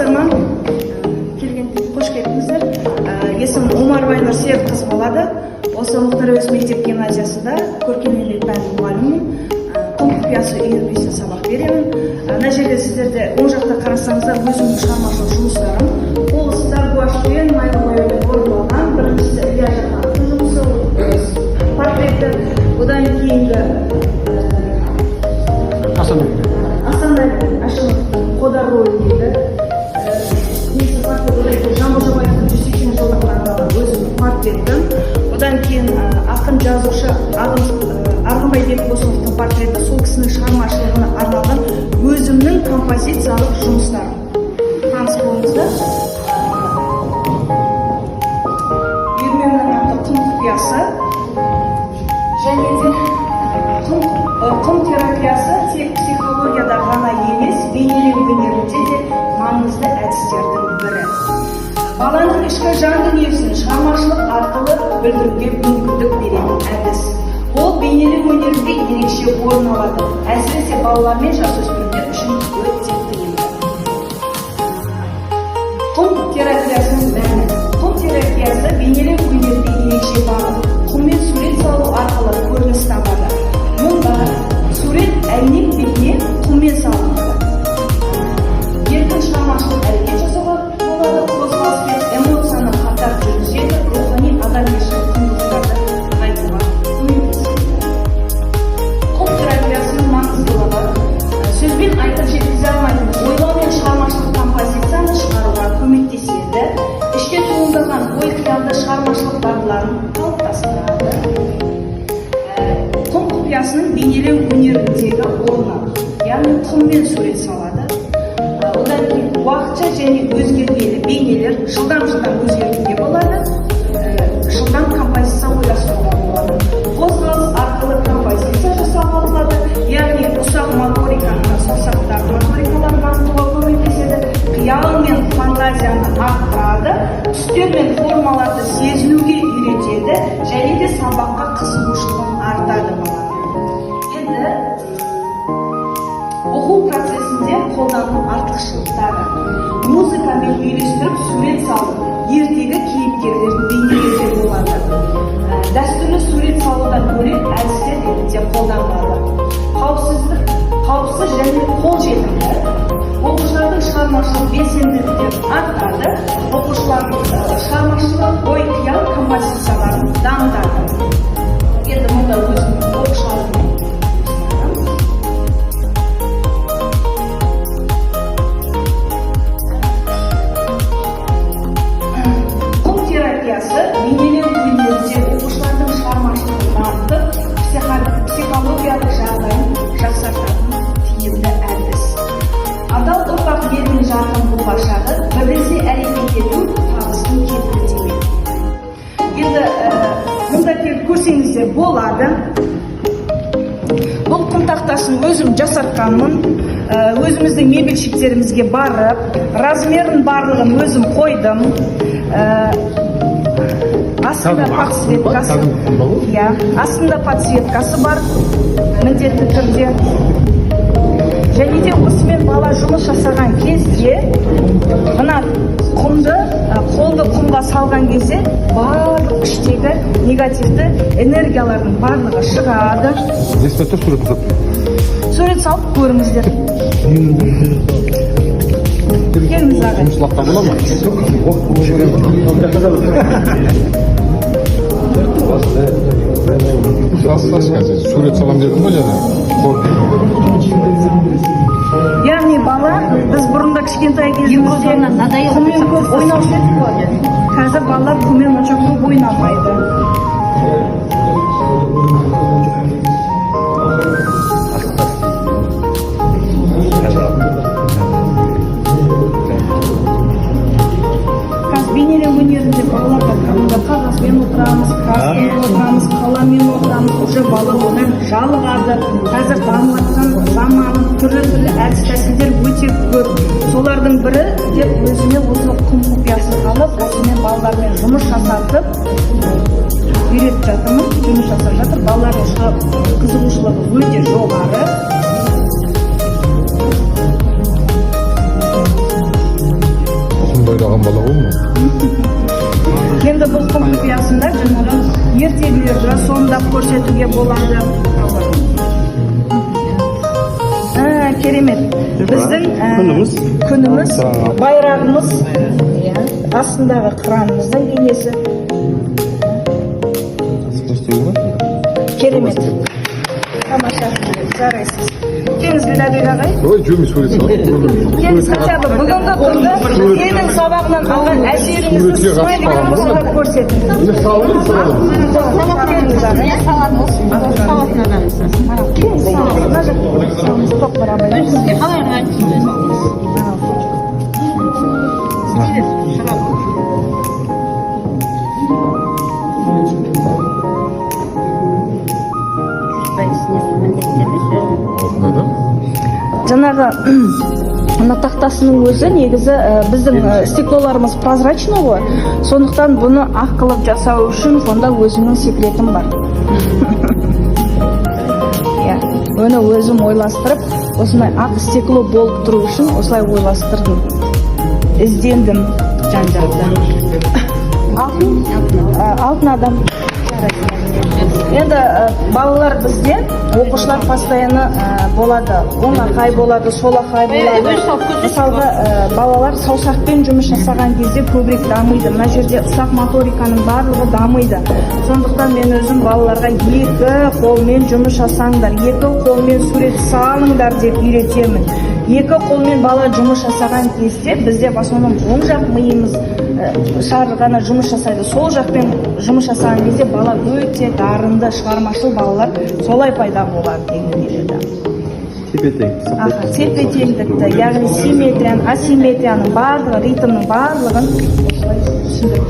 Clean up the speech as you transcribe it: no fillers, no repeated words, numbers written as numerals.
тыңдарман, келгендеріңізге қош келдіңіздер. Есімім Омарбай Нұрсейіт қыз болады. Осы Мұхтар Әуезов мектеп гимназиясында көркемдік пәнінің мұғалімімін. Құм құпиясы үйірмесінде сабақ беремін. Мына жерде сіздерде оң жақта қарасаңыздар өзімнің шығармашылық жұмыстарым. Ол сыздар гуашьпен, майлы бояумен орындалған. Біріншісі Илья Жақановтың жұмысы, портреті. Одан кейінгі Асанбек Әшімов Қодар рөлі дейді. Негізі портрет Жамбыл Жабаевтың 180 жылдығына арналған өзімнің портретім. Одан кейін ақын жазушы Арғынбай Бекбосовтың портреті, сол кісінің шығармашылығына арналған өзімнің композициялық жұмыстарым. Таныс болыңыздар. Үйірмемнің аты Құм құпиясы. Және де құм терапиясы тек психологияда ғана емес, бейнелеу өнерінде де маңызды әдістердің бірі. Баланың ішкі жан дүниесін шығармашылық арқылы білдіруге мүмкіндік беретін әдіс. Ол бейнелеу өнерінде ерекше орын алады, әсіресе балалар мен жасөспірімдер үшін өте тиімді. Құм терапиясының мәні. Құм терапиясы бейнелеу өнерінде ерекше бағыт. Құммен сурет салу арқылы көрініс табады. Мұнда сурет әйнек бетіне құммен салынады. Еркін шығармашылық әрекет жасауға болады, қозғалыс пен эмоцияны қатар жүргізеді, рухани адамгершілік құндылықтарды нығайтуға көмектеседі. Құм терапиясының маңыздылығы сөзбен айтып жеткізе алмайтын ойлау мен шығармашылық композицияны шығаруға көмектеседі, іште туындаған ой қиялды шығармашылық дағдыларын қалыптастырады. Құм құпиясының бейнелеу өнеріндегі орны, яғни құммен сурет салады. Одан кейін уақытша және өзгермелі бейнелер жылдам өзгертуге болады, жылдам композиция ойластыруға болады. Қозғалыс арқылы композиция жасауға болады, яғни ұсақ моториканы, саусақтар моторикаларын бағытуға көмектеседі, қиял мен фантазияны арттырады, түстер мен формаларды сезінуге үйретеді, және де сабаққа қызығушылығын артады баланың. Енді оқу процесінде қолдану артықшылықтары. Музыкамен үйлестіріп сурет салу, ертегі кейіпкерлерін бейнелеуге болады. Дәстүрлі сурет салудан бөлек әдістер ретінде қолданылады. Қауіпсіз және қолжетімді. Оқушылардың шығармашылық белсенділіктерін арттырады, оқушылардың шығармашылық ой қиял композицияларын дамытады. Енді мұнда өзінің оқушылардың бейнелеу өнерінде оқушылардың шығармашылығын дамытып, психологиялық жағдайын жақсартатын тиімді әдіс. Адал ұрпақ елдің жарқын болашағы, бірлесе әрекет ету табыстың кепілі демек. Енді мұнда келіп көрсеңіздер болады. Бұл құм тақтасын өзім жасатқанмын. Өзіміздің мебельшіктерімізге барып, размерін барлығын өзім қойдым. Астында подсветкасы бар, міндетті түрде. Және де осымен бала жұмыс жасаған кезде, мына қолды құмға салған кезде барлық іштегі негативті энергиялардың барлығы шығады. Сурет салып көріңіздер. Келіңіз ағай. Сурет салам дедім ғой жаңа. Яғни бала, біз бұрында кішкентай кезімізде құммен көп ойнаушы едік қой. Қазір балалар құммен онша көп ойнамайды. Бейнелеу өнерінде балаларға қағазбен отырамыз, краспен отырамыз, қаламмен отырамыз. Уже бала одан жалығады. Қазір дамыватқан заманның түрлі әдіс тәсілдер өте көп. Солардың бірі деп өзіме осы құм құпиясын алып, осымен балалармен жұмыс жасатып үйретіп жатырмын. Жұмыс жасап жатыр. Балалардың қызығушылығы өте жоғары. қалған бала ғой мынау. Енді бұл құпиясында жаңағы ертегілерді сомдап көрсетуге болады. Керемет. Біздің күніміз, байрағымыз, астындағы қыранымыздың бейнесі. Керемет. Тамаша. Жарайсыз. Келіңіз Бедәбек ағай. Ой, жүрмей сурет салып. Келіңіз хотя бы бүгінгі күнді менің сабағынан алған әсеріңізді смайликпен қосып көрсетіңіз. Не салдым, салдым. Келіңіз ағай. Жаңағы мына тақтасының өзі негізі біздің стеклоларымыз прозрачный ғой. Сондықтан бұны ақ қылып жасау үшін сонда өзімнің секретім бар. Оны өзім ойластырып, осындай ақ стекло болып тұру үшін осылай ойластырдым. Іздендім жан-жақта. Алтын адам. Енді балалар бізде оқушылар постоянно болады. Оңақай болады, солақай болады. Мысалға балалар саусақпен жұмыс жасаған кезде көбірек дамиды. Мына жерде ұсақ моториканың барлығы дамиды. Сондықтан мен өзім балаларға екі қолмен жұмыс жасаңдар, екі қолмен сурет салыңдар деп үйретемін. Екі қолмен бала жұмыс жасаған кезде бізде в основном оң жақ миымыз шар ғана жұмыс жасайды. Сол жақпен жұмыс жасаған кезде бала өте дарынды, шығармашыл балалар солай пайда болады деген еді. Тепе-теңдікті, яғни симметрияның, асимметрияның барлығы, ритмнің барлығын осылай түсіндіріп